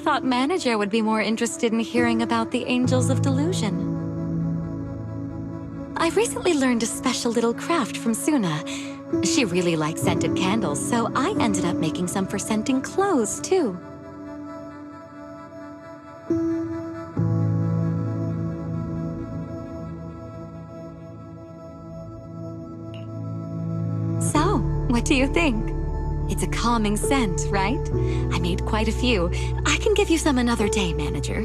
thought Manager would be more interested in hearing about the Angels of Delusion. I recently learned a special little craft from Suna. She really likes scented candles, so I ended up making some for scenting clothes, too. So, what do you think? It's a calming scent, right? I made quite a few. I can give you some another day, Manager.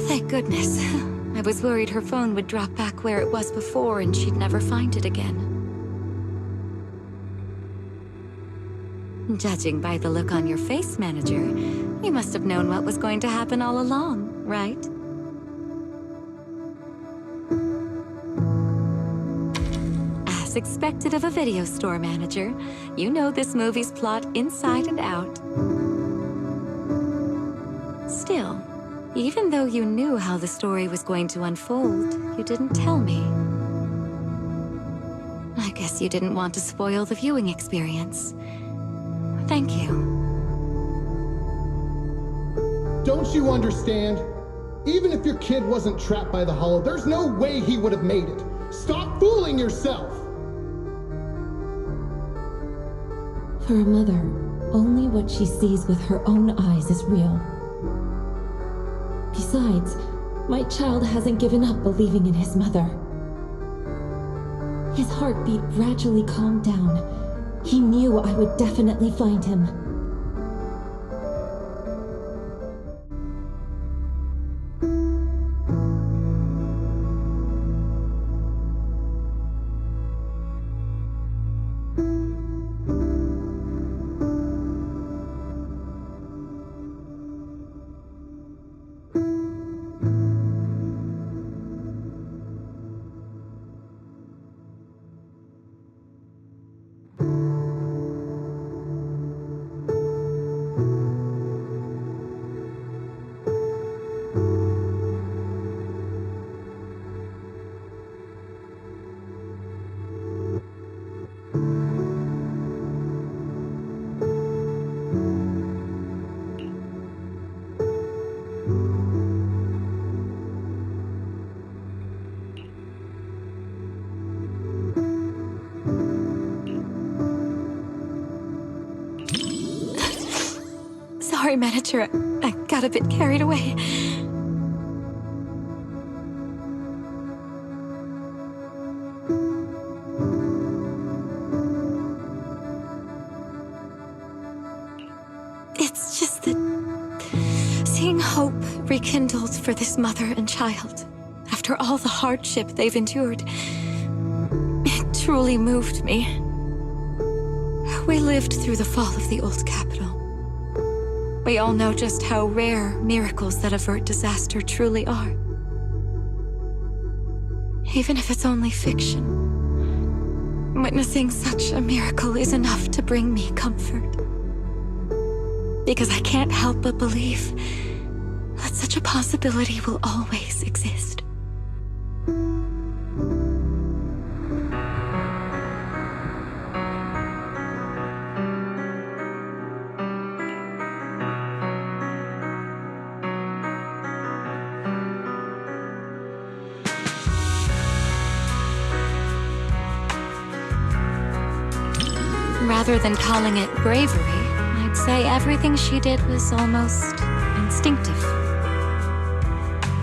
Thank goodness. I was worried her phone would drop back where it was before and she'd never find it again. Judging by the look on your face, Manager, you must have known what was going to happen all along, right? As expected of a video store manager, you know this movie's plot inside and out. Still, even though you knew how the story was going to unfold, you didn't tell me. I guess you didn't want to spoil the viewing experience. Thank you. Don't you understand? Even if your kid wasn't trapped by the hollow, there's no way he would have made it. Stop fooling yourself! For a mother, only what she sees with her own eyes is real. Besides, my child hasn't given up believing in his mother. His heartbeat gradually calmed down. He knew I would definitely find him. Sorry, Manager. I got a bit carried away. It's just that seeing hope rekindled for this mother and child, after all the hardship they've endured, it truly moved me. We lived through the fall of the old capital. We all know just how rare miracles that avert disaster truly are. Even if it's only fiction, witnessing such a miracle is enough to bring me comfort. Because I can't help but believe that such a possibility will always exist. Rather than calling it bravery, I'd say everything she did was almost instinctive.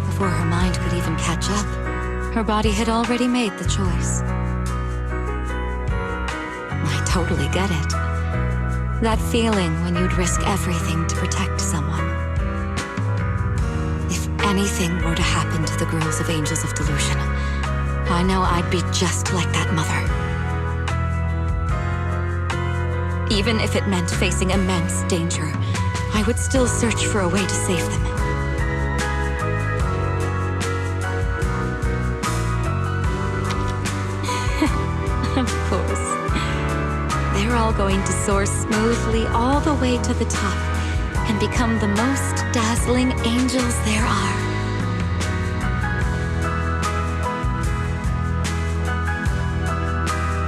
Before her mind could even catch up, her body had already made the choice. I totally get it. That feeling when you'd risk everything to protect someone. If anything were to happen to the girls of Angels of Delusion, I know I'd be just like that mother. Even if it meant facing immense danger, I would still search for a way to save them. Of course. They're all going to soar smoothly all the way to the top and become the most dazzling angels there are.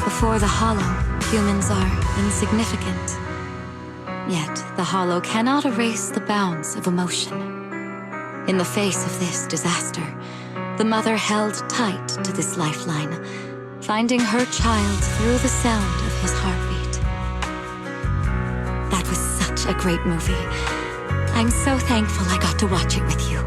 Before the Hollow, humans are insignificant. Yet, the Hollow cannot erase the bounds of emotion. In the face of this disaster, the mother held tight to this lifeline, finding her child through the sound of his heartbeat. That was such a great movie. I'm so thankful I got to watch it with you.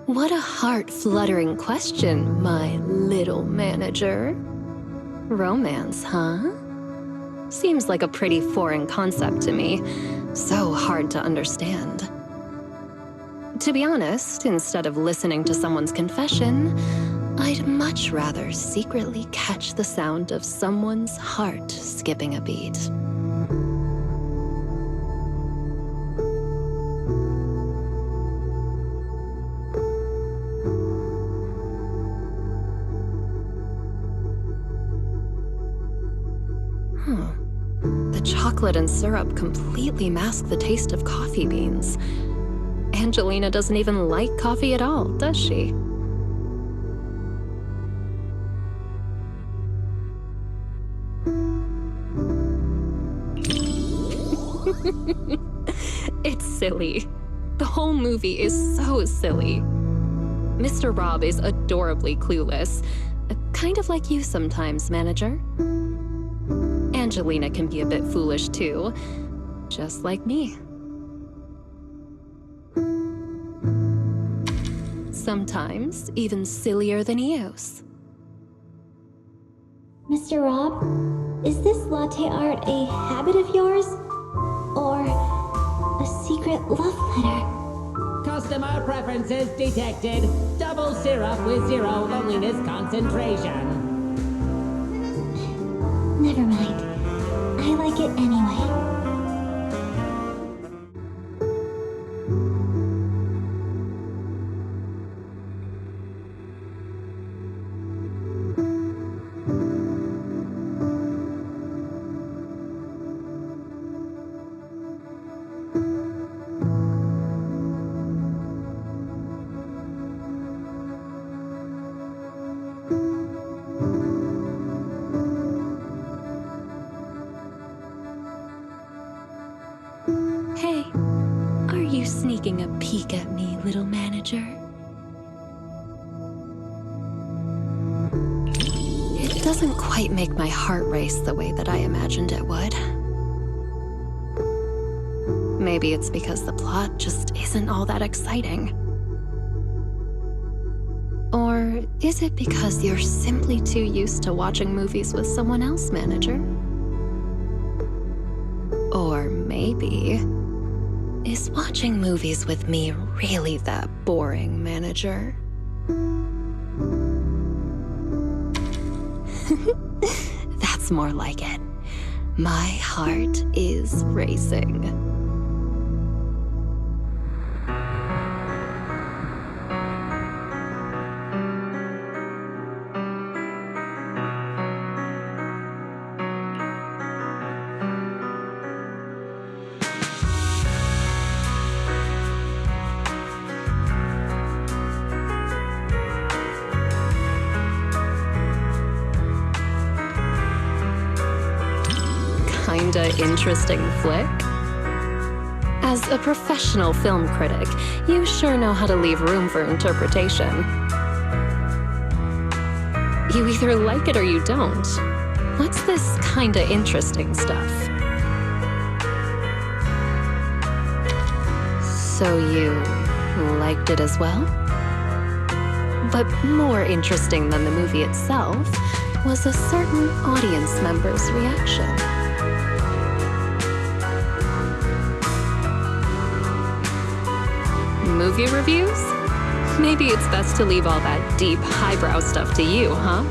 What a heart-fluttering question, my little manager. Romance, huh? Seems like a pretty foreign concept to me. So hard to understand. To be honest, instead of listening to someone's confession, I'd much rather secretly catch the sound of someone's heart skipping a beat. The chocolate and syrup completely mask the taste of coffee beans. Angelina doesn't even like coffee at all, does she? It's silly. The whole movie is so silly. Mr. Rob is adorably clueless, kind of like you sometimes, manager. Angelina can be a bit foolish too, just like me. Sometimes even sillier than Eos. Mr. Rob, Is this latte art a habit of yours? Or a secret love letter? Customer preferences detected. Double syrup with 0 loneliness concentration. Never mind. I like it anyway. Hey, are you sneaking a peek at me, little manager? It doesn't quite make my heart race the way that I imagined it would. Maybe it's because the plot just isn't all that exciting. Or is it because you're simply too used to watching movies with someone else, manager? Or maybe, is watching movies with me really that boring, manager? That's more like it. My heart is racing. Kinda interesting flick? As a professional film critic, you sure know how to leave room for interpretation. You either like it or you don't. What's this kinda interesting stuff? So you liked it as well? But more interesting than the movie itself was a certain audience member's reaction. Movie reviews? Maybe it's best to leave all that deep, highbrow stuff to you, huh?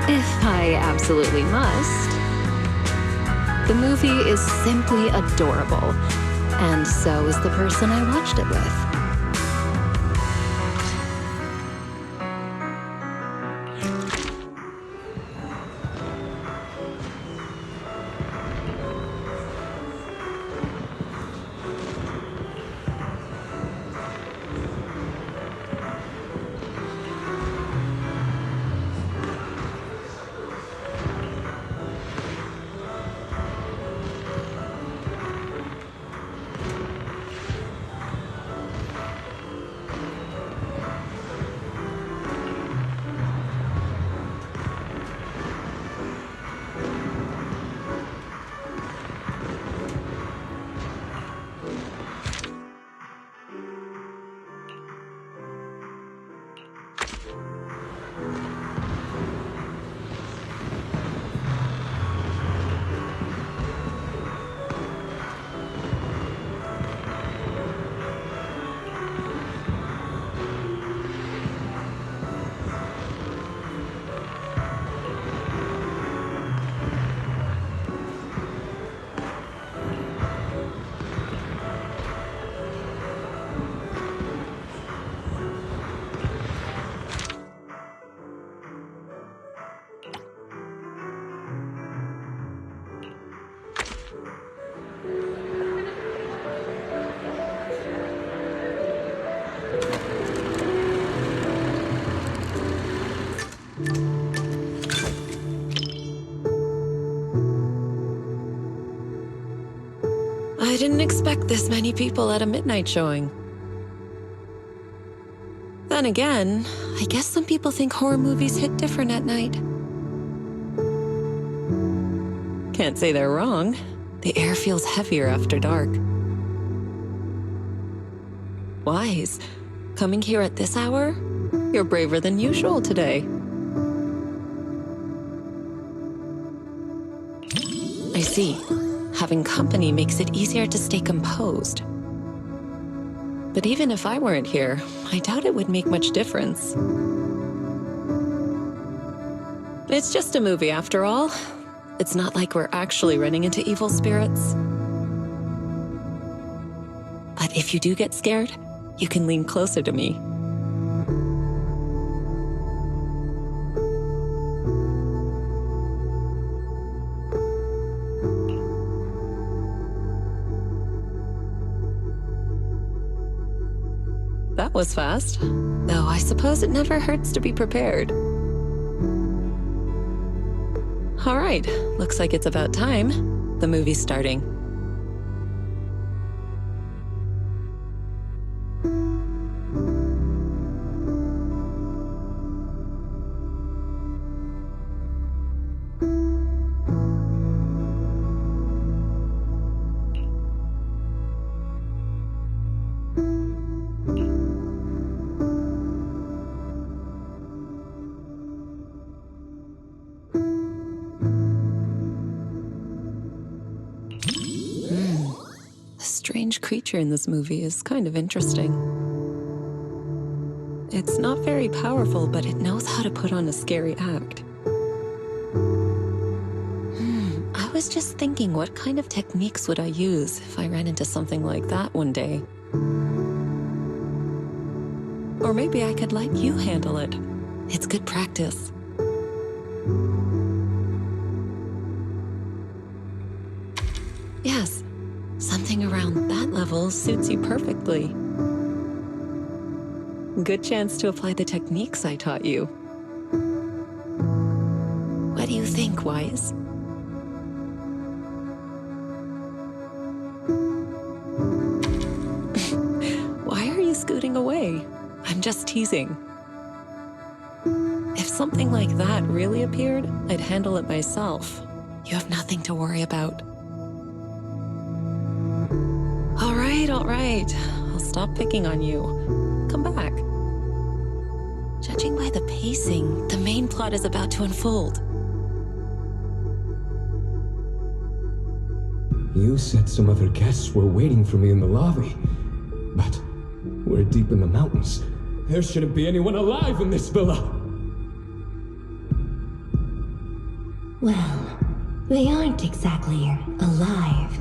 If I absolutely must. The movie is simply adorable, and so is the person I watched it with. I didn't expect this many people at a midnight showing. Then again, I guess some people think horror movies hit different at night. Can't say they're wrong. The air feels heavier after dark. Wise, coming here at this hour? You're braver than usual today. I see. Having company makes it easier to stay composed. But even if I weren't here, I doubt it would make much difference. It's just a movie after all. It's not like we're actually running into evil spirits. But if you do get scared, you can lean closer to me. That was fast. Though I suppose it never hurts to be prepared. All right, looks like it's about time. The movie's starting. The strange creature in this movie is kind of interesting. It's not very powerful, but it knows how to put on a scary act. I was just thinking, what kind of techniques would I use if I ran into something like that one day? Or maybe I could let you handle it. It's good practice. Yes, something around that level suits you perfectly. Good chance to apply the techniques I taught you. What do you think, Wise? Why are you scooting away? I'm just teasing. If something like that really appeared, I'd handle it myself. You have nothing to worry about. All right. I'll stop picking on you. Come back. Judging by the pacing, the main plot is about to unfold. You said some other guests were waiting for me in the lobby. But we're deep in the mountains. There shouldn't be anyone alive in this villa. Well, they aren't exactly alive.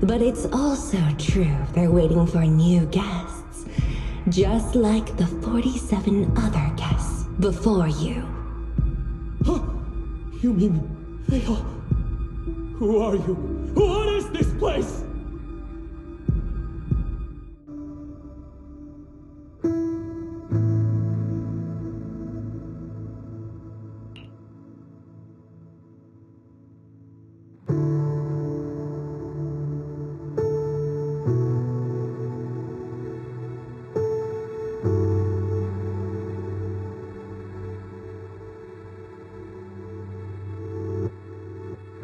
But it's also true they're waiting for new guests. Just like the 47 other guests before you. Huh? You mean they all... Who are you? What is this place?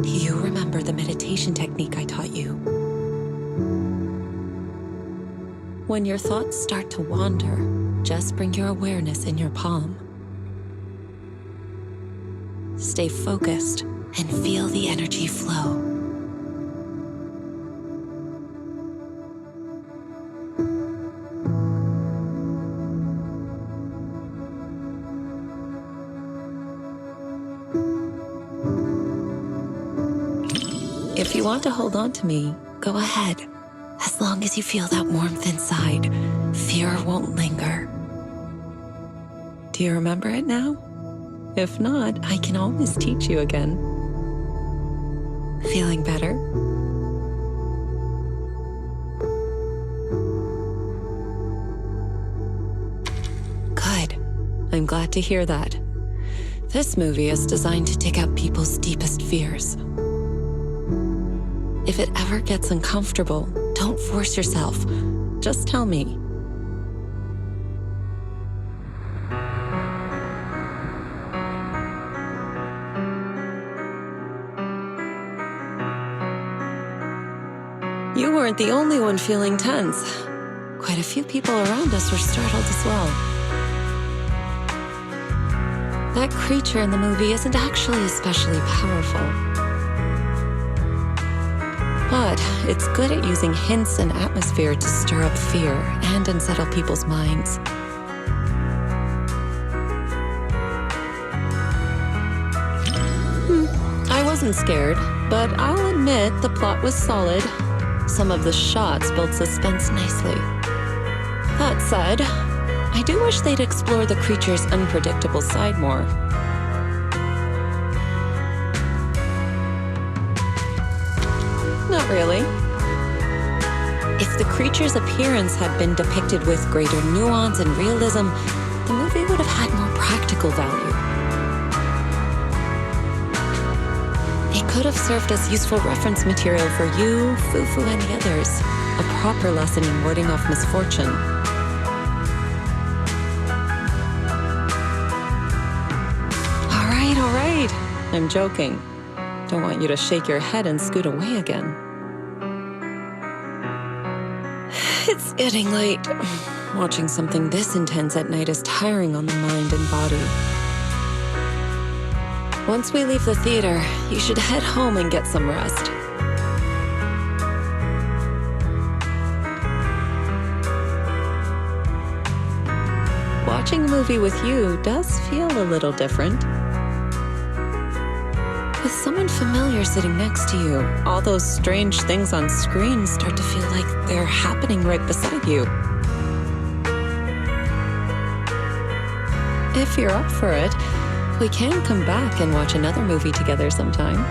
You remember the meditation technique I taught you. When your thoughts start to wander, just bring your awareness in your palm. Stay focused and feel the energy flow. If you want to hold on to me, go ahead. As long as you feel that warmth inside, fear won't linger. Do you remember it now? If not, I can always teach you again. Feeling better? Good. I'm glad to hear that. This movie is designed to take out people's deepest fears. If it ever gets uncomfortable, don't force yourself. Just tell me. You weren't the only one feeling tense. Quite a few people around us were startled as well. That creature in the movie isn't actually especially powerful. But it's good at using hints and atmosphere to stir up fear and unsettle people's minds. I wasn't scared, but I'll admit the plot was solid. Some of the shots built suspense nicely. That said, I do wish they'd explore the creature's unpredictable side more. Not really. If the creature's appearance had been depicted with greater nuance and realism, the movie would have had more practical value. It could have served as useful reference material for you, Fufu, and the others. A proper lesson in warding off misfortune. All right. I'm joking. Don't want you to shake your head and scoot away again. It's getting late. Watching something this intense at night is tiring on the mind and body. Once we leave the theater, you should head home and get some rest. Watching a movie with you does feel a little different. With someone familiar sitting next to you, all those strange things on screen start to feel like they're happening right beside you. If you're up for it, we can come back and watch another movie together sometime.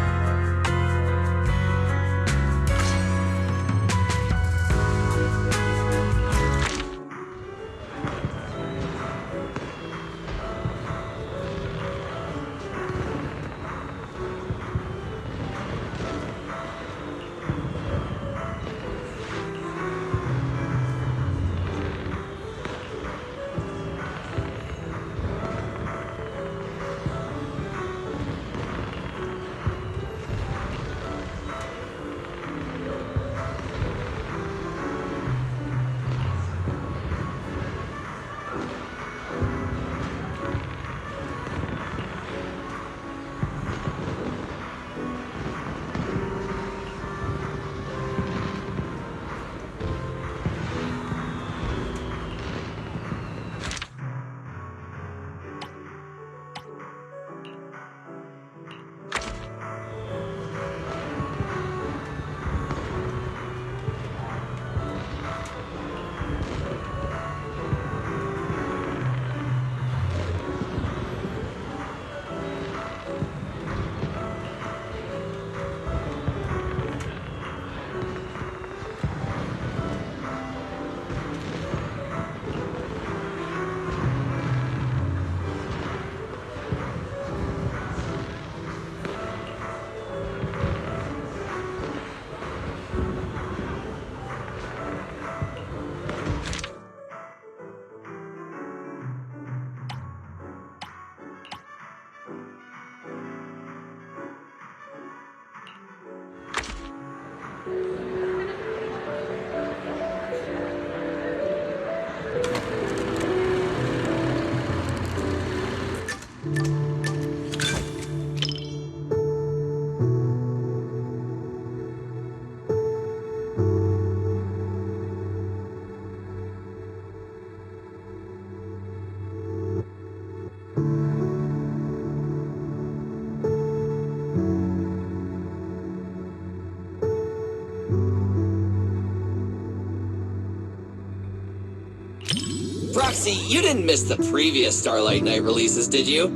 Roxy, you didn't miss the previous Starlight Night releases, did you?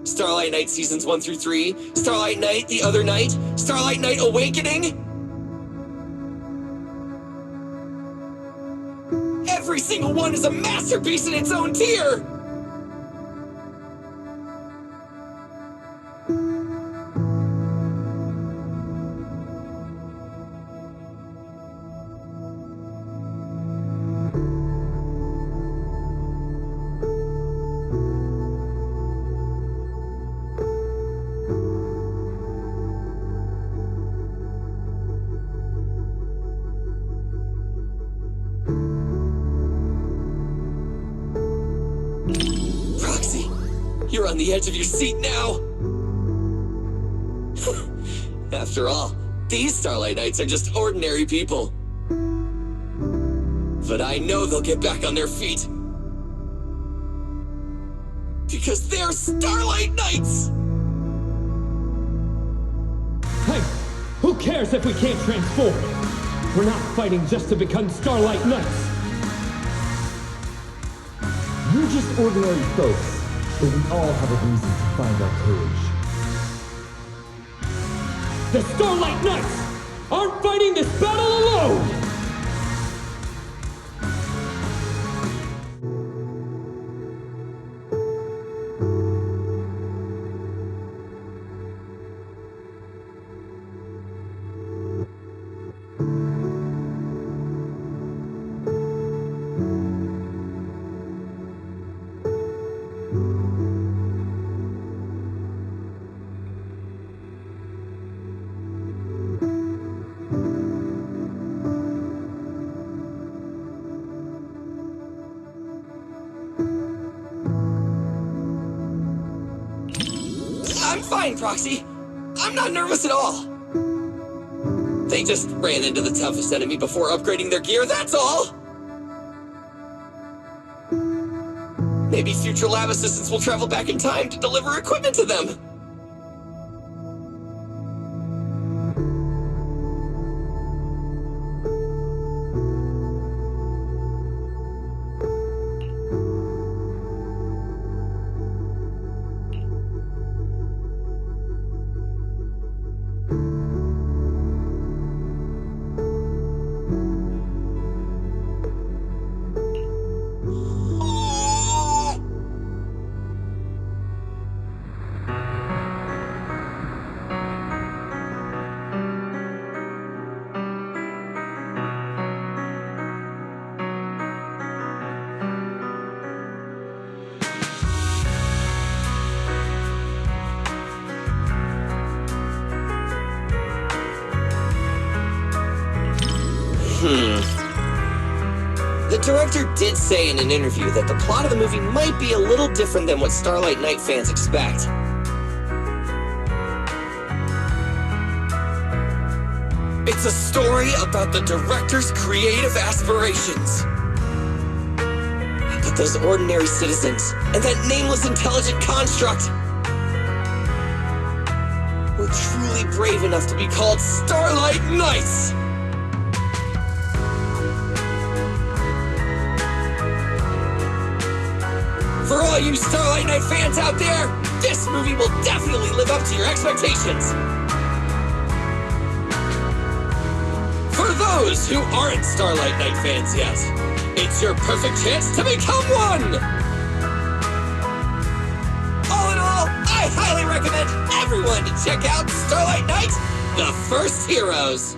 Starlight Night Seasons 1 through 3, Starlight Night The Other Night, Starlight Night Awakening? Every single one is a masterpiece in its own tier! You're on the edge of your seat now! After all, these Starlight Knights are just ordinary people. But I know they'll get back on their feet. Because they're Starlight Knights! Hey, who cares if we can't transform? We're not fighting just to become Starlight Knights. We're just ordinary folks, but we all have a reason to find our courage. The Starlight Knights aren't fighting this battle alone! I'm fine, Proxy. I'm not nervous at all. They just ran into the toughest enemy before upgrading their gear, that's all! Maybe future lab assistants will travel back in time to deliver equipment to them. The director did say in an interview that the plot of the movie might be a little different than what Starlight Knight fans expect. It's a story about the director's creative aspirations. But those ordinary citizens and that nameless intelligent construct were truly brave enough to be called Starlight Knights! For all you Starlight Knight fans out there, this movie will definitely live up to your expectations! For those who aren't Starlight Knight fans yet, it's your perfect chance to become one! All in all, I highly recommend everyone to check out Starlight Knight, The First Heroes!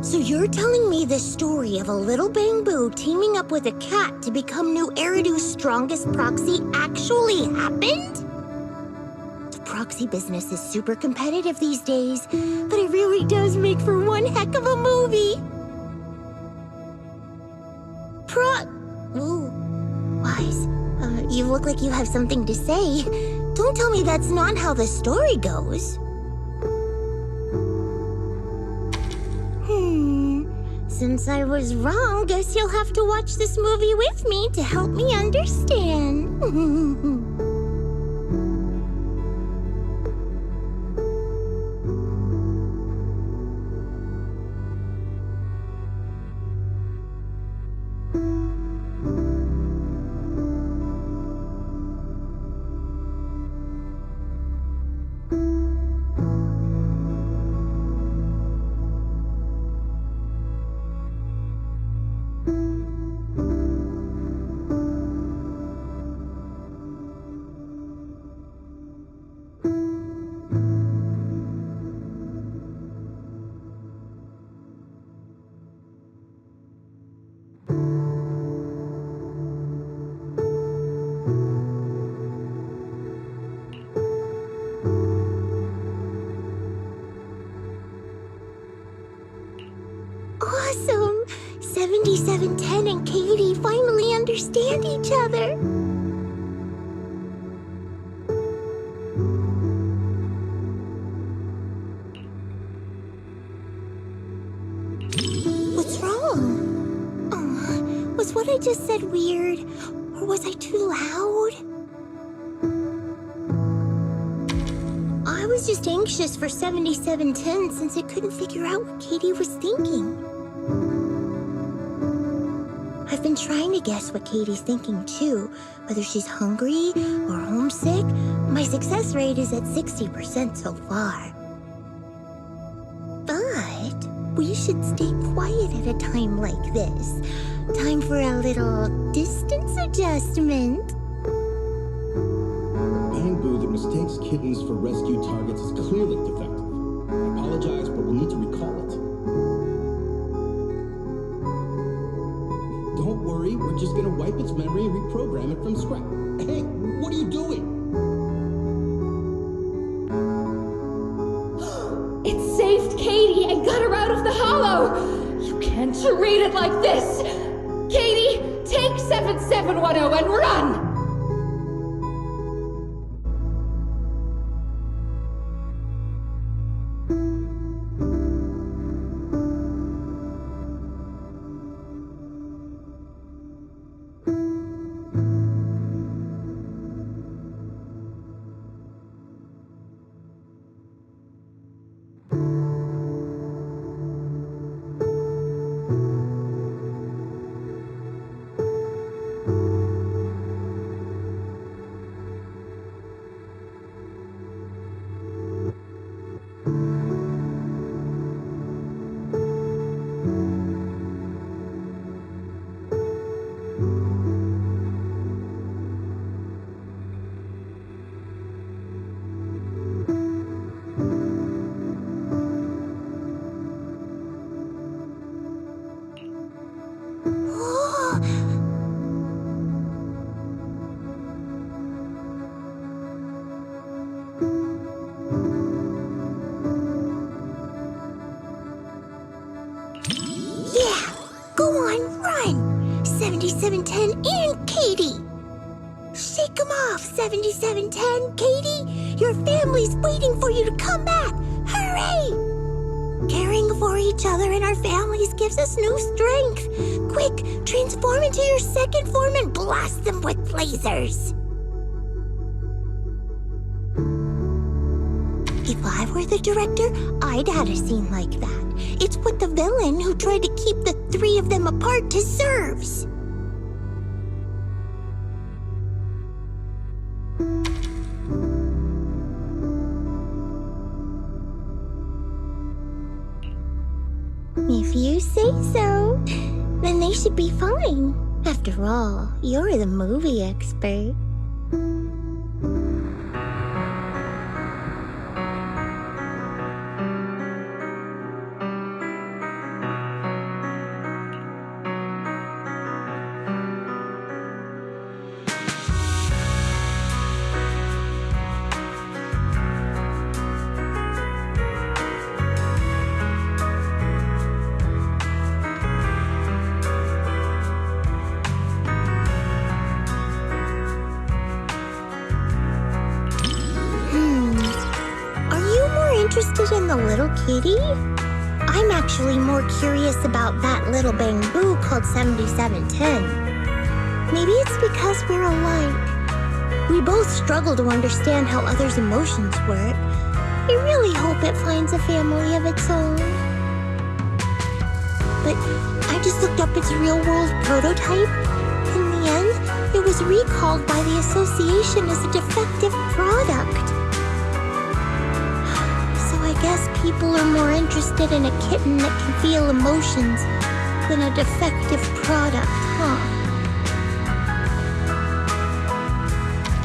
So you're telling me the story of a little bamboo teaming up with a cat to become new Eridu's strongest proxy actually happened? The proxy business is super competitive these days, but it really does make for one heck of a movie. Ooh, Wise, you look like you have something to say. Don't tell me that's not how the story goes. Since I was wrong, guess you'll have to watch this movie with me to help me understand. Awesome! 7710 and Katie finally understand each other. What's wrong? Oh, was what I just said weird? Or was I too loud? I was just anxious for 7710 since I couldn't figure out what Katie was thinking. I've been trying to guess what Katie's thinking too, whether she's hungry or homesick. My success rate is at 60% so far. But we should stay quiet at a time like this. Time for a little distance adjustment. Bamboo that mistakes kittens for rescue targets is clearly defective. I apologize, but we'll need to recall it. Don't worry, we're just gonna wipe its memory and reprogram it from scratch. Hey, what are you doing? It saved Katie and got her out of the hollow! You can't treat it like this! Katie, take 7710 and run! Yeah, go on, run! 7710 and Katie! Shake them off, 7710, Katie! Your family's waiting for you to come back! Hurray! Caring for each other and our families gives us new strength. Quick, transform into your second form and blast them with lasers. If I were the director, I'd add a scene like that. It's what the villain who tried to keep the three of them apart deserves. If you say so, then they should be fine. After all, you're the movie expert. interested in the little kitty? I'm actually more curious about that little bamboo called 7710. Maybe it's because we're alike. We both struggle to understand how others' emotions work. I really hope it finds a family of its own. But I just looked up its real-world prototype. In the end, it was recalled by the association as a defective product. So I guess people are more interested in a kitten that can feel emotions than a defective product, huh?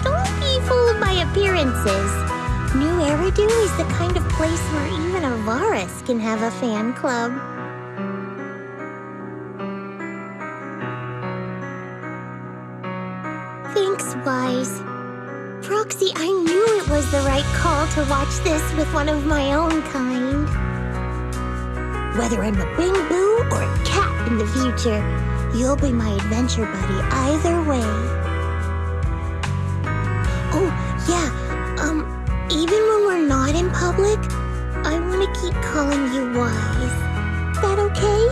Don't be fooled by appearances. New Eridu is the kind of place where even a Varus can have a fan club. Thanks, Wise. Proxy, I knew it was the right call to watch this with one of my own kind. Whether I'm a bamboo or a cat in the future, you'll be my adventure buddy either way. Oh, yeah, even when we're not in public, I want to keep calling you Wise. That okay?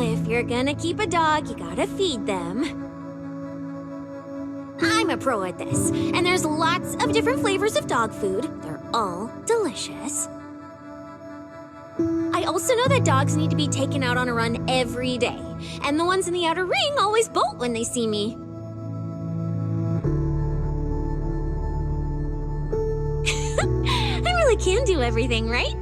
If you're gonna keep a dog, you gotta feed them. I'm a pro at this, and there's lots of different flavors of dog food. They're all delicious. I also know that dogs need to be taken out on a run every day, and the ones in the outer ring always bolt when they see me. I really can do everything, right?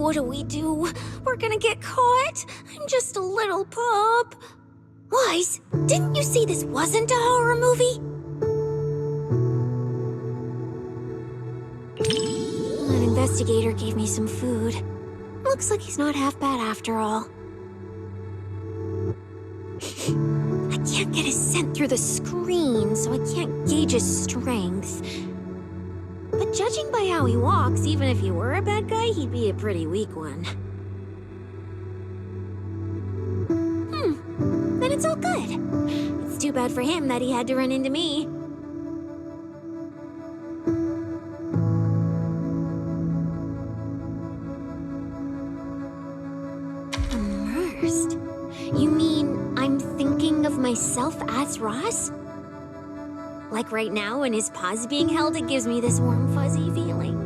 What do we do? We're gonna get caught? I'm just a little pup. What? Wise, didn't you say this wasn't a horror movie? An investigator gave me some food. Looks like he's not half bad after all. I can't get his scent through the screen, so I can't gauge his strength. But judging by how he walks, even if he were a bad guy, he'd be a pretty weak one. Then it's all good. It's too bad for him that he had to run into me. Immersed? You mean I'm thinking of myself as Ross? Like right now when his paw's being held, it gives me this warm, fuzzy feeling.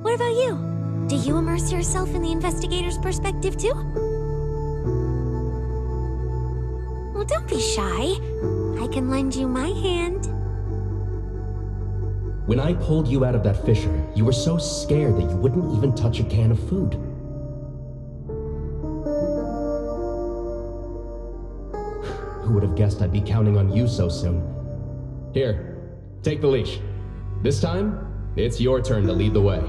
What about you? Do you immerse yourself in the investigator's perspective too? Well, don't be shy. I can lend you my hand. When I pulled you out of that fissure, you were so scared that you wouldn't even touch a can of food. Who would have guessed I'd be counting on you so soon? Here, take the leash. This time, it's your turn to lead the way.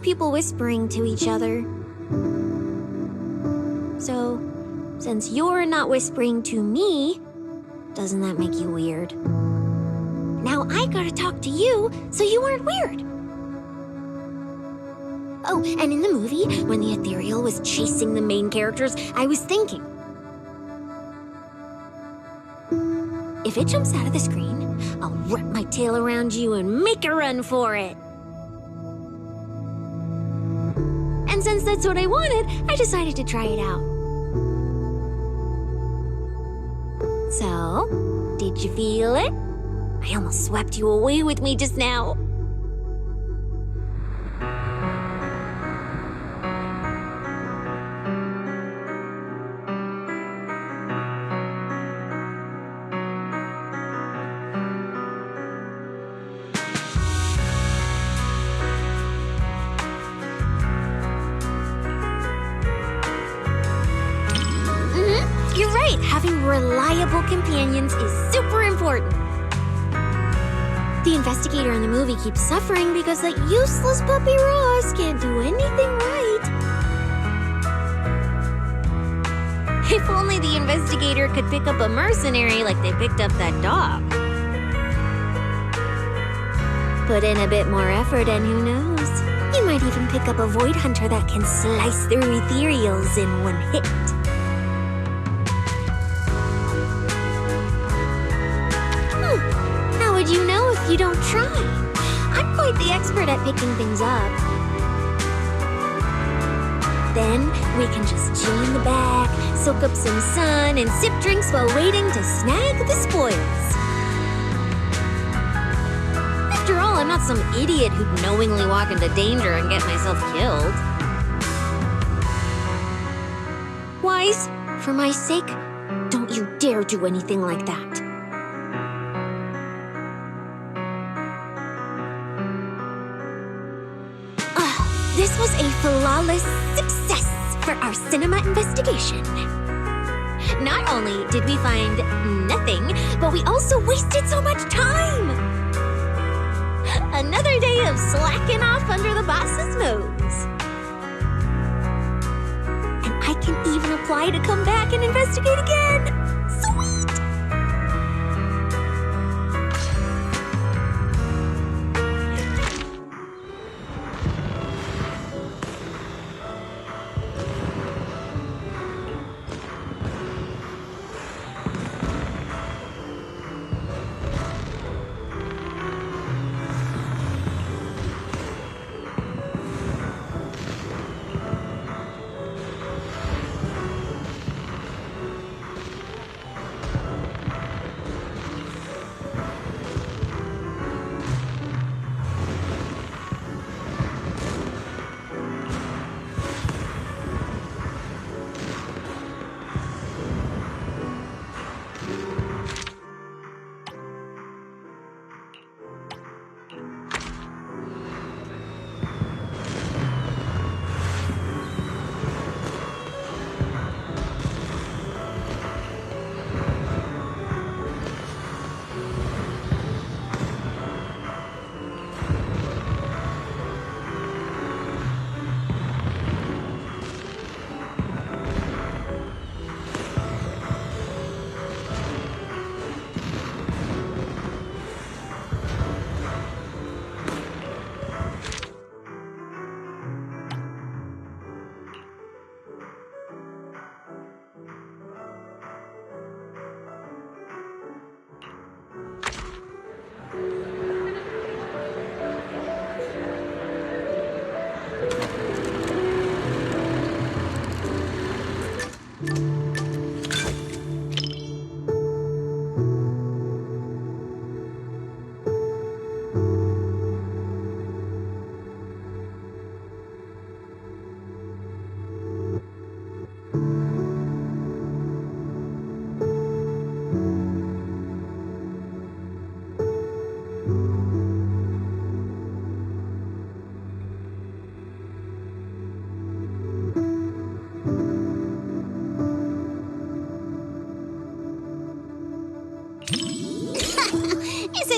People whispering to each other. So, since you're not whispering to me, doesn't that make you weird? Now I gotta talk to you, so you aren't weird. Oh, and in the movie, when the ethereal was chasing the main characters, I was thinking, if it jumps out of the screen, I'll wrap my tail around you and make a run for it. And since that's what I wanted, I decided to try it out. So, did you feel it? I almost swept you away with me just now. You're right, having reliable companions is super important. The investigator in the movie keeps suffering because that useless puppy Ross can't do anything right. If only the investigator could pick up a mercenary like they picked up that dog. Put in a bit more effort and who knows? You might even pick up a void hunter that can slice through ethereals in one hit. How would you know if you don't try? I'm quite the expert at picking things up. Then we can just chill in the back, soak up some sun, and sip drinks while waiting to snag the spoils. After all, I'm not some idiot who'd knowingly walk into danger and get myself killed. Wise, for my sake, don't you dare do anything like that. This was a flawless success for our cinema investigation. Not only did we find nothing, but we also wasted so much time. Another day of slacking off under the boss's nose. And I can even apply to come back and investigate again. Sweet!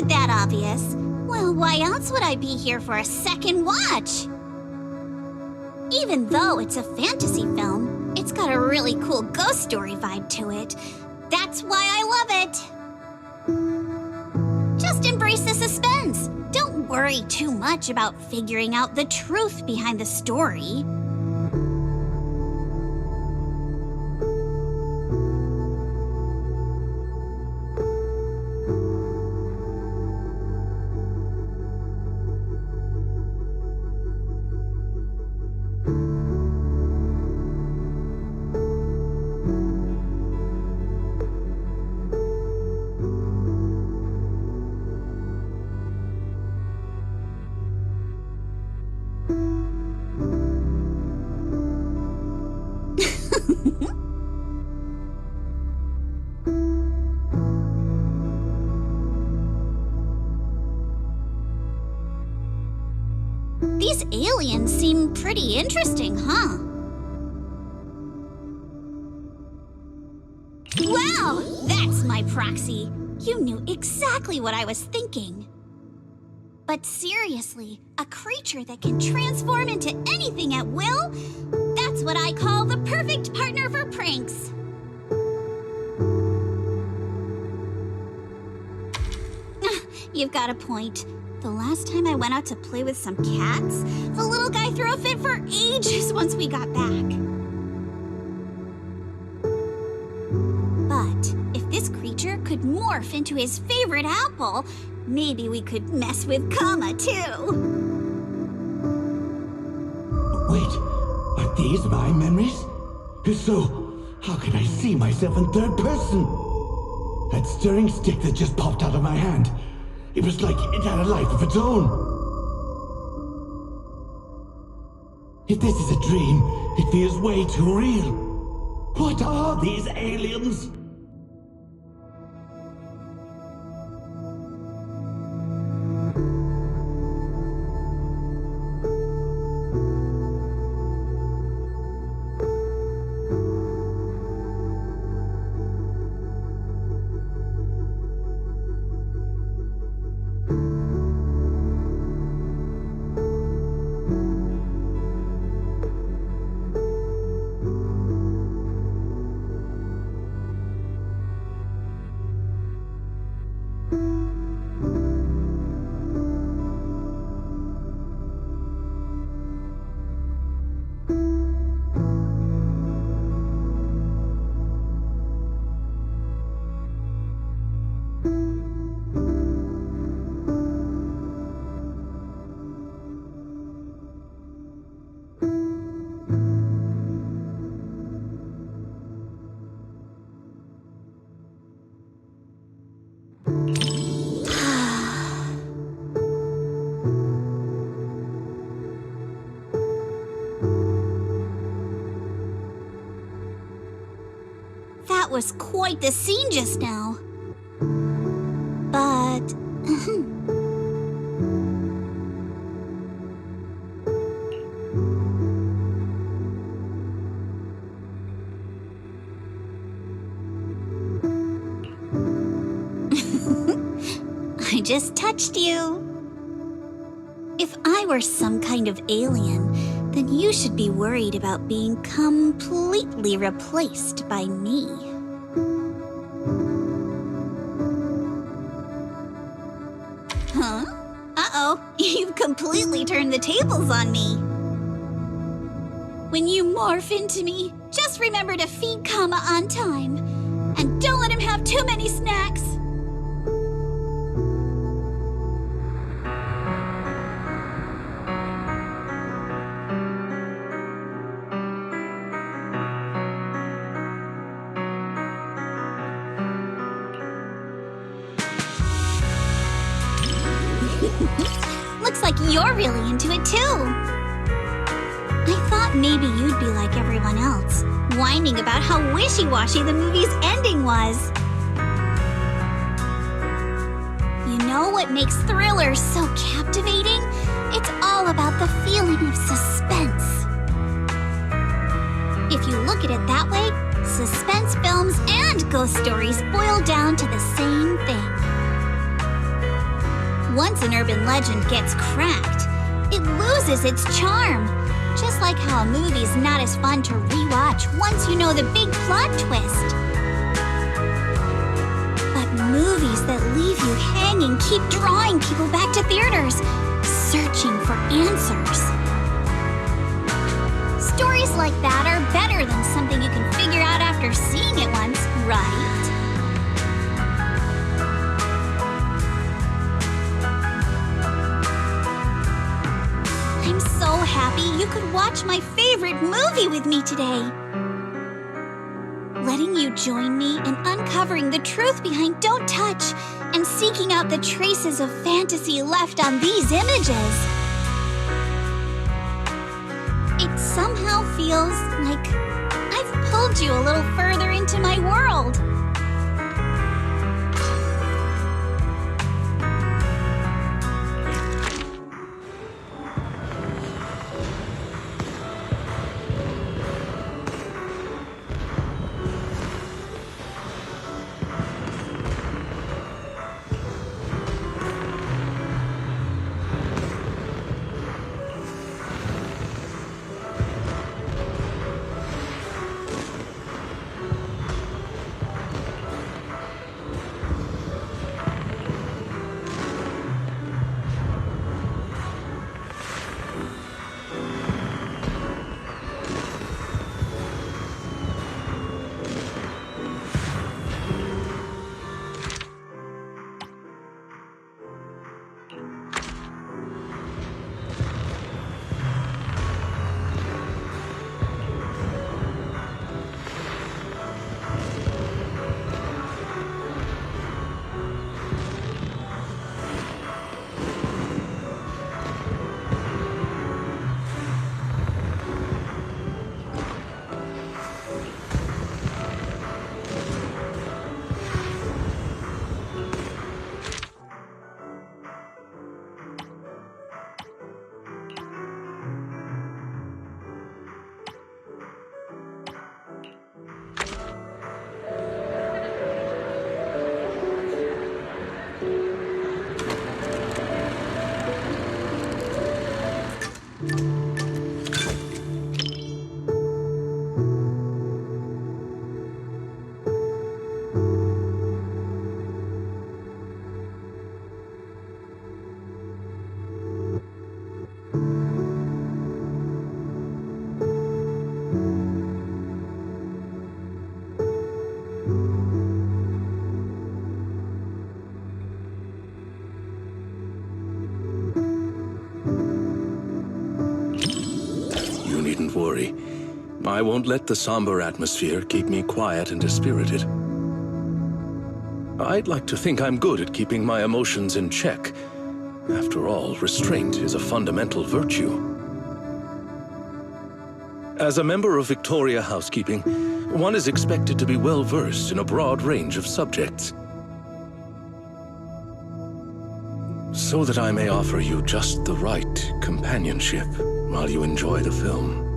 it that obvious? Well, why else would I be here for a second watch? Even though it's a fantasy film, it's got a really cool ghost story vibe to it. That's why I love it. Just embrace the suspense. Don't worry too much about figuring out the truth behind the story. These aliens seem pretty interesting, huh? Wow, that's my proxy. You knew exactly what I was thinking. But seriously, a creature that can transform into anything at will? That's what I call the perfect partner for pranks. You've got a point. The last time I went out to play with some cats, the little guy threw a fit for ages once we got back. But if this creature could morph into his favorite apple, maybe we could mess with Kama too. Wait, are these my memories? If so, how can I see myself in third person? That stirring stick that just popped out of my hand. It was like it had a life of its own. If this is a dream, it feels way too real. What are these aliens? That was quite the scene just now. But... I just touched you. If I were some kind of alien, then you should be worried about being completely replaced by me. Huh? Uh-oh, you've completely turned the tables on me. When you morph into me, just remember to feed Kama on time. And don't let him have too many snacks. Looks like you're really into it too. I thought maybe you'd be like everyone else, whining about how wishy-washy the movie's ending was. You know what makes thrillers so captivating? It's all about the feeling of suspense. If you look at it that way, suspense films and ghost stories boil down to the same thing. Once an urban legend gets cracked, it loses its charm. Just like how a movie's not as fun to rewatch once you know the big plot twist. But movies that leave you hanging keep drawing people back to theaters, searching for answers. Stories like that are better than something you can figure out after seeing it once, right? I'm so happy you could watch my favorite movie with me today. Letting you join me in uncovering the truth behind Don't Touch and seeking out the traces of fantasy left on these images. It somehow feels like I've pulled you a little further into my world. Worry. I won't let the somber atmosphere keep me quiet and dispirited. I'd like to think I'm good at keeping my emotions in check. After all, restraint is a fundamental virtue. As a member of Victoria Housekeeping, one is expected to be well-versed in a broad range of subjects. So that I may offer you just the right companionship while you enjoy the film.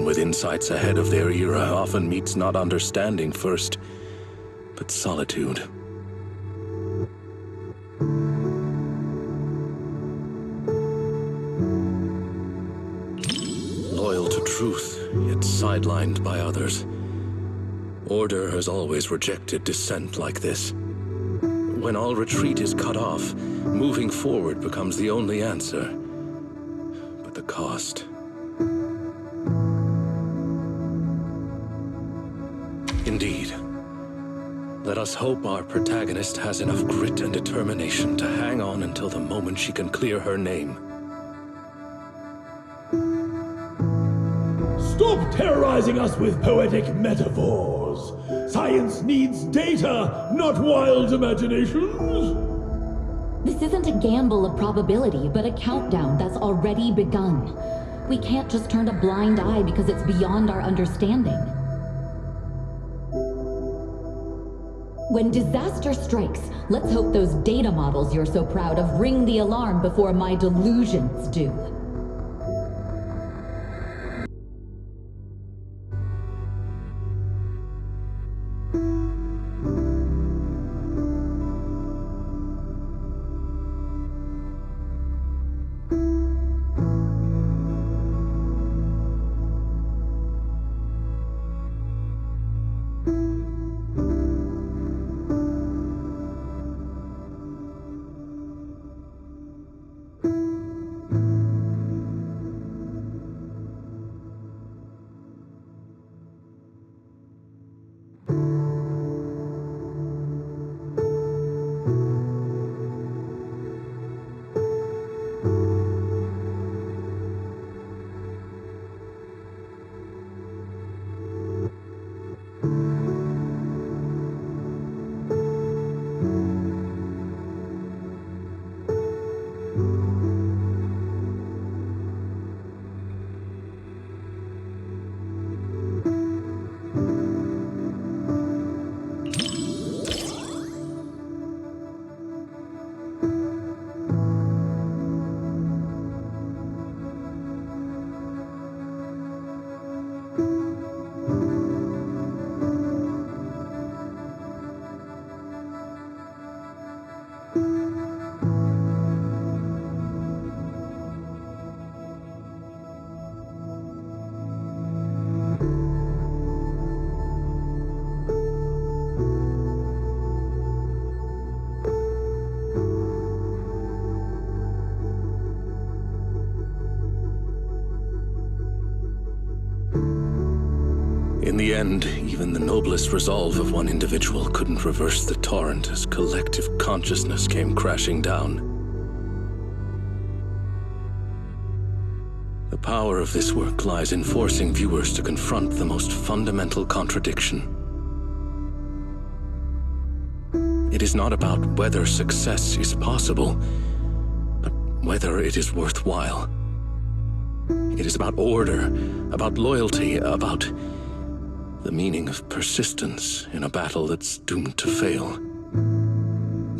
With insights ahead of their era often meets not understanding first, but solitude. Loyal to truth, yet sidelined by others. Order has always rejected dissent like this. When all retreat is cut off, moving forward becomes the only answer. But the cost... Indeed. Let us hope our protagonist has enough grit and determination to hang on until the moment she can clear her name. Stop terrorizing us with poetic metaphors. Science needs data, not wild imaginations. This isn't a gamble of probability, but a countdown that's already begun. We can't just turn a blind eye because it's beyond our understanding. When disaster strikes, let's hope those data models you're so proud of ring the alarm before my delusions do. In the end, even the noblest resolve of one individual couldn't reverse the torrent as collective consciousness came crashing down. The power of this work lies in forcing viewers to confront the most fundamental contradiction. It is not about whether success is possible, but whether it is worthwhile. It is about order, about loyalty, about the meaning of persistence in a battle that's doomed to fail.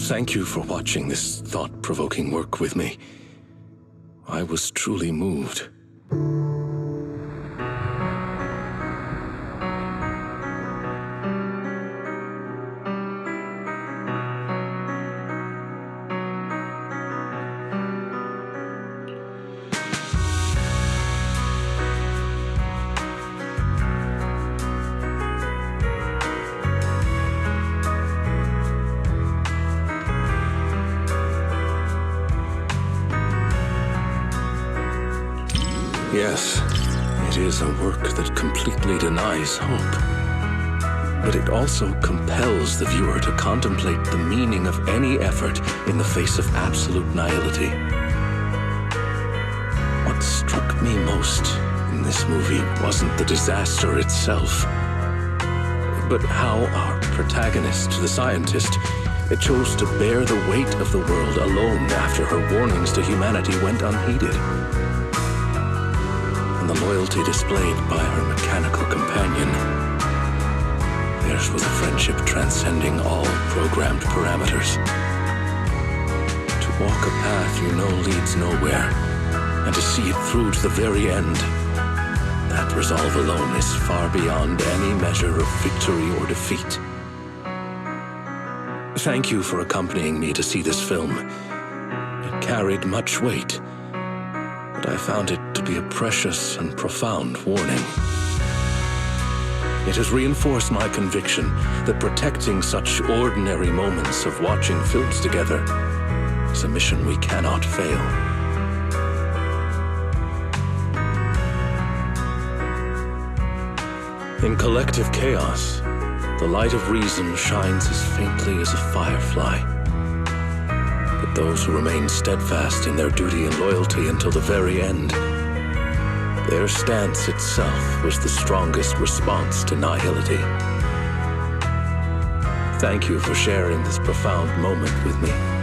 Thank you for watching this thought-provoking work with me. I was truly moved. Yes, it is a work that completely denies hope. But it also compels the viewer to contemplate the meaning of any effort in the face of absolute nihility. What struck me most in this movie wasn't the disaster itself, but how our protagonist, the scientist, chose to bear the weight of the world alone after her warnings to humanity went unheeded. The loyalty displayed by her mechanical companion. Theirs was a friendship transcending all programmed parameters. To walk a path you know leads nowhere, and to see it through to the very end, that resolve alone is far beyond any measure of victory or defeat. Thank you for accompanying me to see this film. It carried much weight, but I found it to be a precious and profound warning. It has reinforced my conviction that protecting such ordinary moments of watching films together is a mission we cannot fail. In collective chaos, the light of reason shines as faintly as a firefly. But those who remain steadfast in their duty and loyalty until the very end, their stance itself was the strongest response to nihility. Thank you for sharing this profound moment with me.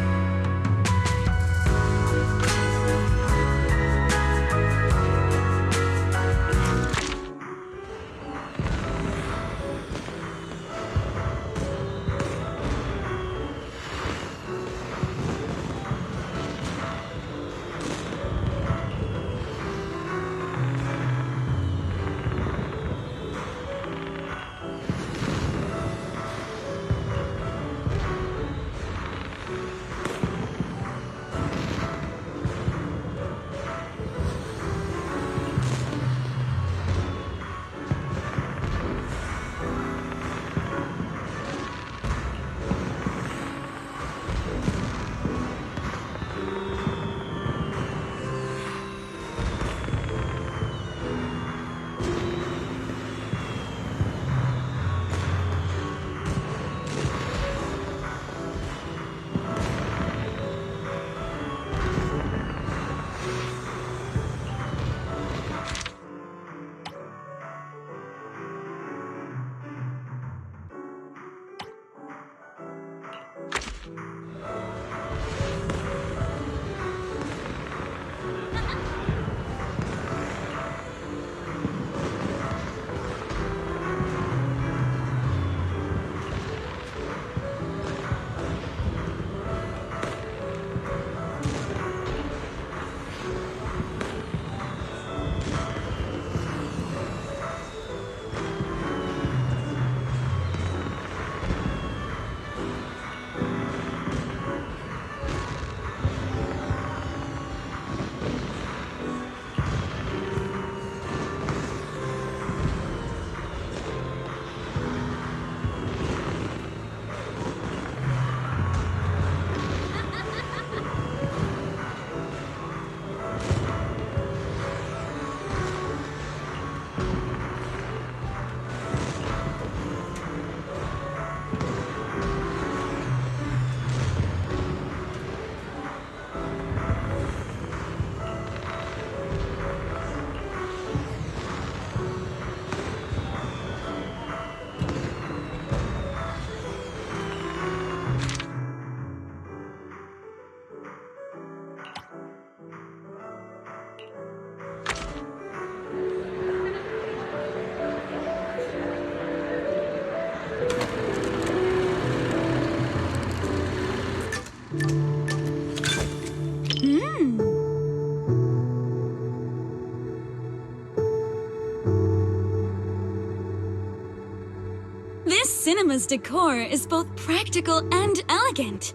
cinema's decor is both practical and elegant.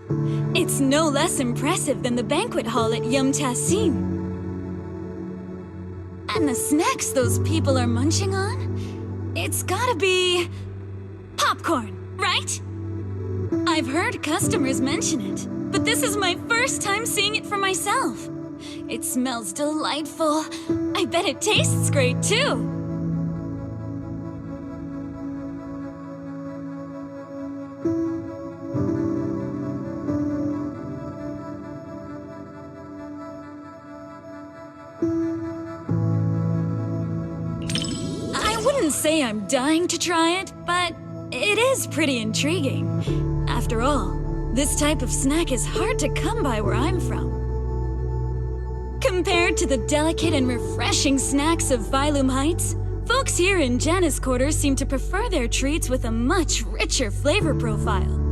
It's no less impressive than the banquet hall at Yum Tassin. And the snacks those people are munching on? It's gotta be... popcorn, right? I've heard customers mention it, but this is my first time seeing it for myself. It smells delightful. I bet it tastes great, too. I wouldn't say I'm dying to try it, but it is pretty intriguing. After all, this type of snack is hard to come by where I'm from. Compared to the delicate and refreshing snacks of Phylum Heights, folks here in Janus Quarters seem to prefer their treats with a much richer flavor profile.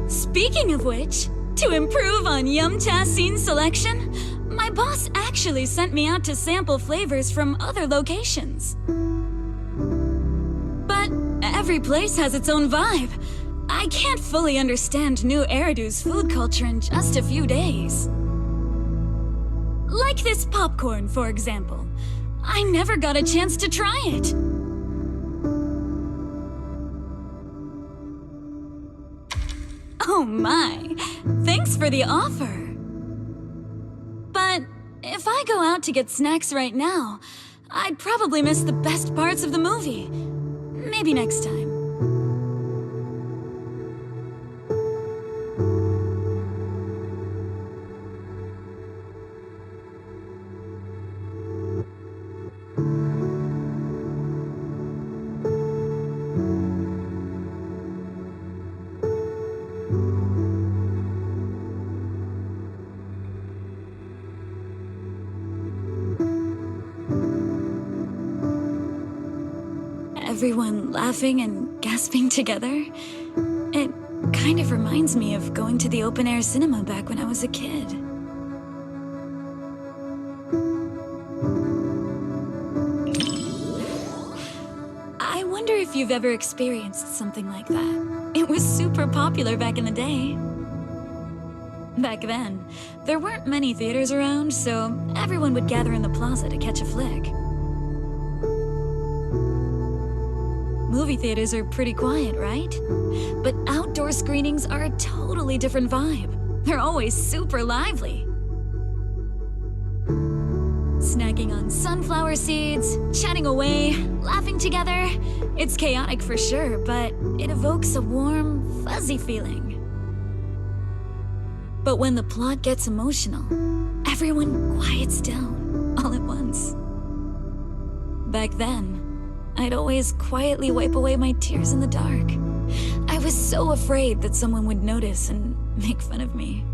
Speaking of which, to improve on Yum Tassin's selection, my boss actually sent me out to sample flavors from other locations. But every place has its own vibe. I can't fully understand New Eridu's food culture in just a few days. Like this popcorn, for example. I never got a chance to try it. Oh my, thanks for the offer. But if I go out to get snacks right now, I'd probably miss the best parts of the movie. Maybe next time. Everyone laughing and gasping together. It kind of reminds me of going to the open-air cinema back when I was a kid. I wonder if you've ever experienced something like that. It was super popular back in the day. Back then, there weren't many theaters around, so everyone would gather in the plaza to catch a flick. Movie theaters are pretty quiet, right? But outdoor screenings are a totally different vibe. They're always super lively. Snacking on sunflower seeds, chatting away, laughing together. It's chaotic for sure, but it evokes a warm, fuzzy feeling. But when the plot gets emotional, everyone quiets down all at once. Back then, I'd always quietly wipe away my tears in the dark. I was so afraid that someone would notice and make fun of me.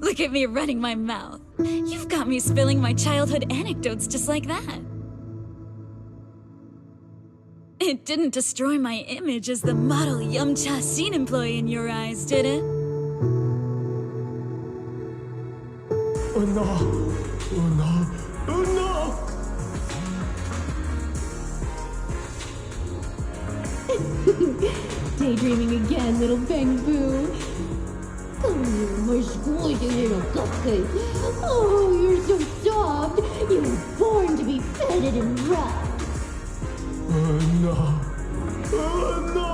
Look at me running my mouth. You've got me spilling my childhood anecdotes just like that. It didn't destroy my image as the model Yumcha scene employee in your eyes, did it? Oh no! Oh no! Oh no! Daydreaming again, little Bang-Boo. Come here, my squishy little cupcake. Oh, you're so soft. You were born to be petted and rubbed. Oh no! Oh no!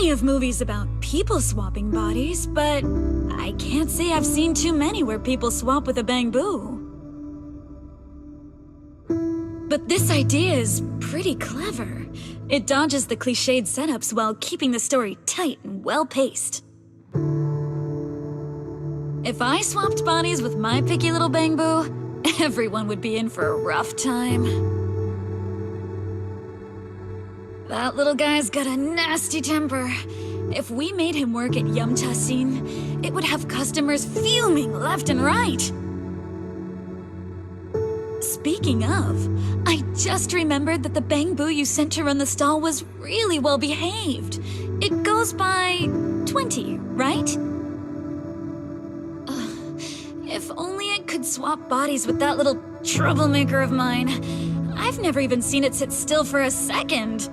Of movies about people swapping bodies, but I can't say I've seen too many where people swap with a Bang-Boo. But this idea is pretty clever. It dodges the cliched setups while keeping the story tight and well-paced. If I swapped bodies with my picky little Bang-Boo, everyone would be in for a rough time. That little guy's got a nasty temper. If we made him work at Yumcha scene, it would have customers fuming left and right. Speaking of, I just remembered that the Bang-Boo you sent to run the stall was really well behaved. It goes by 20, right? If only it could swap bodies with that little troublemaker of mine. I've never even seen it sit still for a second.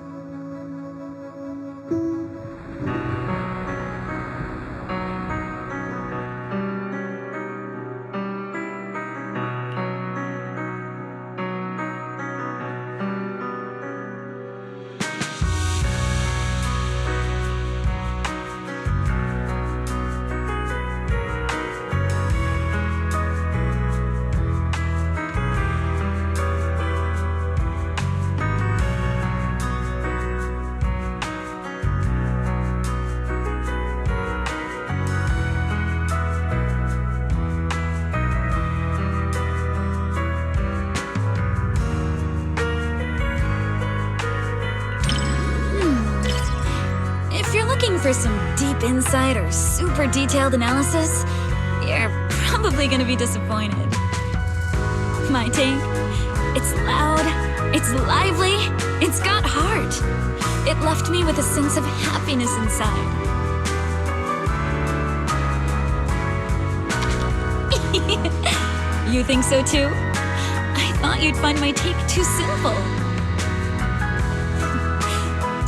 for some deep insight or super detailed analysis, you're probably gonna be disappointed. My take? It's loud, it's lively, it's got heart. It left me with a sense of happiness inside. You think so too? I thought you'd find my take too simple.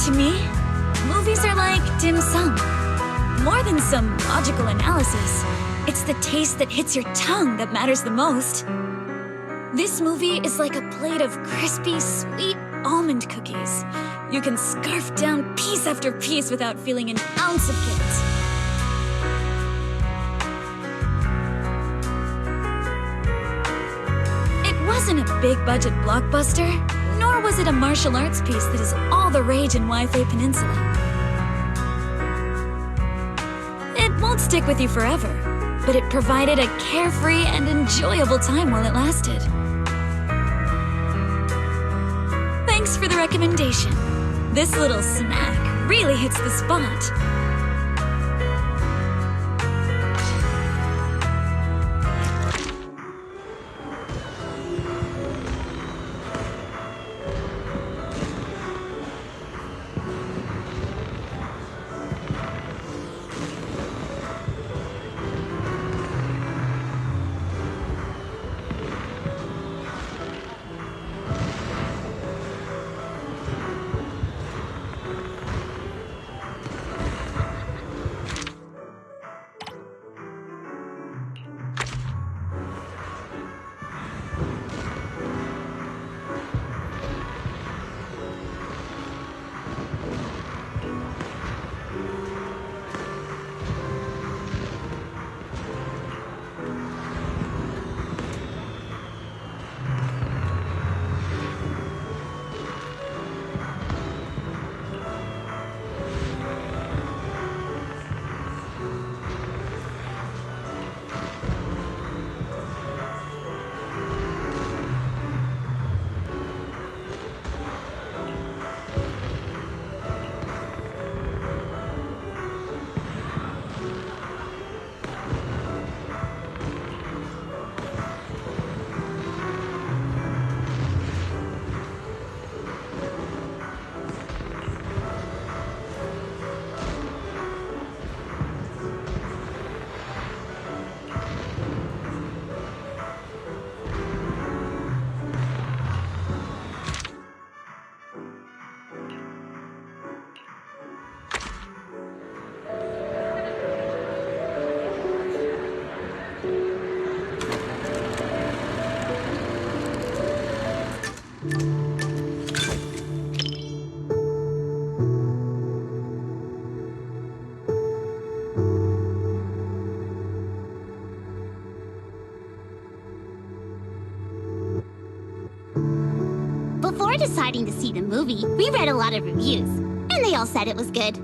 To me, movies are like dim sum. More than some logical analysis, it's the taste that hits your tongue that matters the most. This movie is like a plate of crispy, sweet almond cookies. You can scarf down piece after piece without feeling an ounce of guilt. It wasn't a big-budget blockbuster, nor was it a martial arts piece that is all the rage in Wi-Fi Peninsula. It won't stick with you forever, but it provided a carefree and enjoyable time while it lasted. Thanks for the recommendation. This little snack really hits the spot. Before deciding to see the movie, we read a lot of reviews, and they all said it was good.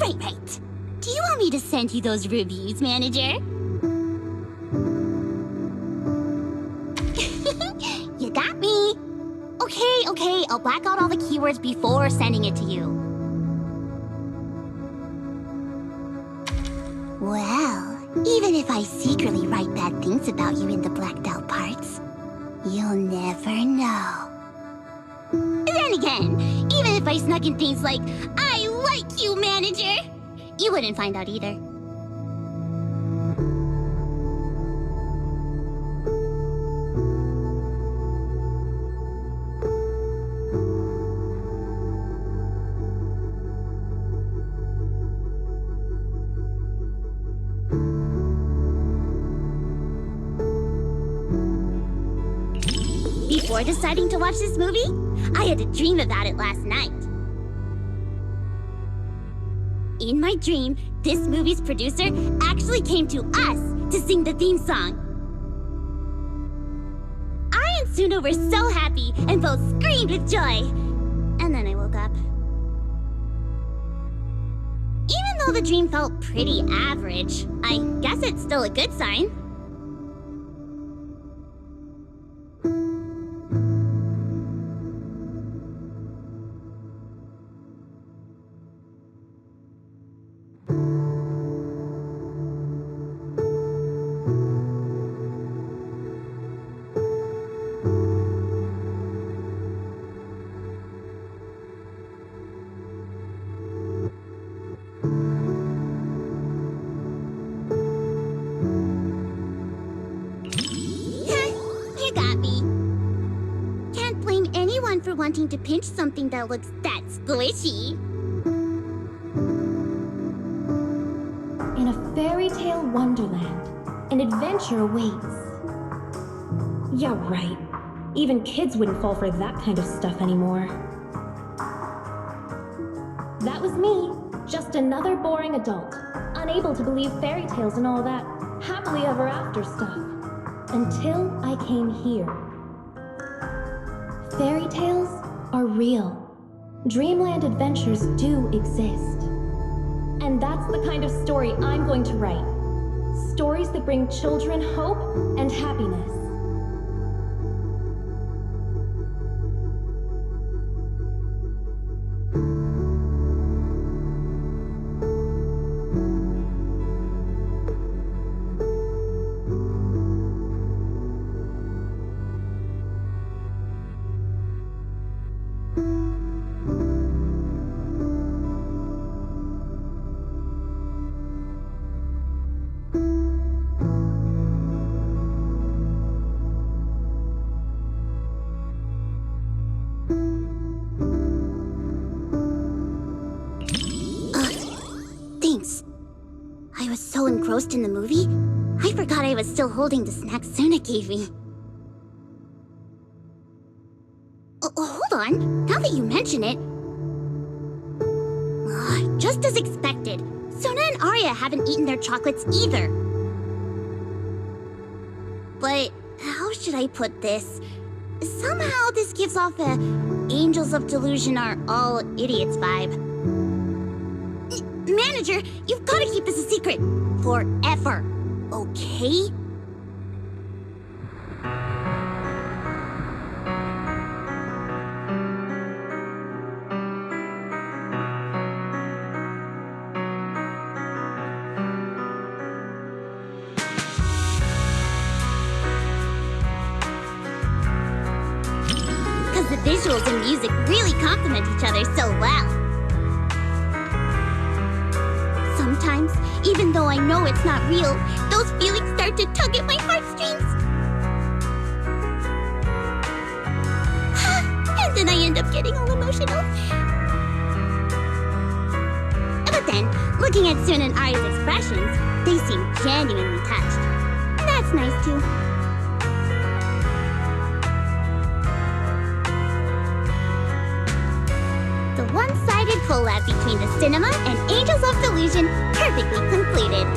Right. Do you want me to send you those reviews, manager? You got me. Okay, I'll black out all the keywords before sending it to you. Well, even if I secretly write bad things about you in the blacked out parts, you'll never know. Then again, even if I snuck in things like, I like you, manager, you wouldn't find out either. Before deciding to watch this movie, I had a dream about it last night. In my dream, this movie's producer actually came to us to sing the theme song. I and Suno were so happy and both screamed with joy. And then I woke up. Even though the dream felt pretty average, I guess it's still a good sign. for wanting to pinch something that looks that squishy. In a fairy tale wonderland, an adventure awaits. Yeah, right. Even kids wouldn't fall for that kind of stuff anymore. That was me, just another boring adult, unable to believe fairy tales and all that happily ever after stuff. Until I came here. Fairy tales are real. Dreamland adventures do exist. And that's the kind of story I'm going to write. Stories that bring children hope and happiness. Thanks. I was so engrossed in the movie, I forgot I was still holding the snack Suna gave me. Hold on, now that you mention it. Just as expected, Suna and Arya haven't eaten their chocolates either. But how should I put this? Somehow this gives off a Angels of Delusion are all idiots vibe. Manager, you've got to keep this a secret. Forever. Okay? Because the visuals and music really complement each other so well. Sometimes, even though I know it's not real, those feelings start to tug at my heartstrings. And then I end up getting all emotional. But then, looking at Sun and Arya's expressions, they seem genuinely touched. That's nice too. The one-sided collab between the cinema and Angels of Delusion perfectly concluded.